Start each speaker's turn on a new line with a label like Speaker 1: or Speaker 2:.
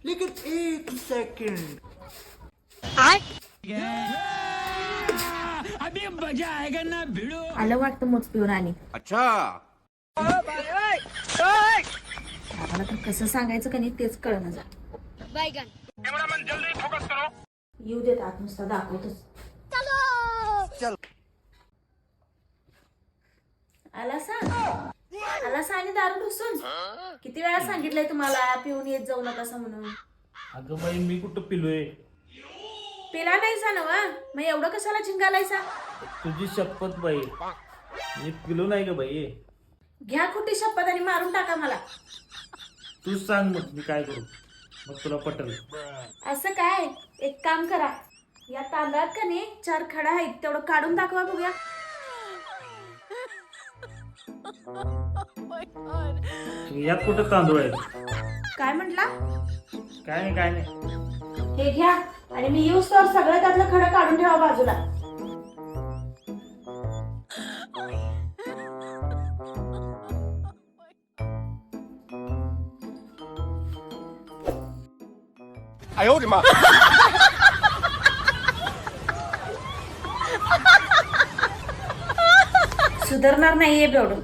Speaker 1: लेकिन एक सेकंड
Speaker 2: अभी मजा आएगा ना भिड़ो.
Speaker 3: आलं वाटतं मोज पिऊन आणि
Speaker 1: अच्छा
Speaker 3: आम्हाला तर कसं सांगायचं का नाही तेच कळलं जा. येऊ देत आत नुसता दाखवतच. आला आणि दारू ढुसून किती वेळा सांगितलंय तुम्हाला पिऊन येत जाऊ नका म्हणून.
Speaker 4: अगं बाई मी कुठं पिलोय.
Speaker 3: पिला नाहीसा ना वा मग एवढं कशाला चिंगालायसा.
Speaker 4: तुझी शपथ बाई मी पिलो नाही ग बाई.
Speaker 3: घ्या कुठे शपथ आणि मारून टाका मला.
Speaker 4: तू सांग मग मी काय करू मग तुला पटल.
Speaker 3: असं काय एक काम करा या तांदळात का नाही 4 खडा आहेत तेवढं काढून दाखवा बघूया.
Speaker 4: यात कुठं तांदूळ आहे.
Speaker 3: काय म्हंटला.
Speaker 4: काय नाही
Speaker 3: हे घ्या आणि मी येऊस तर सगळं त्यातलं खडं काढून ठेवा बाजूला. सुधारणार नाहीये बेवडून.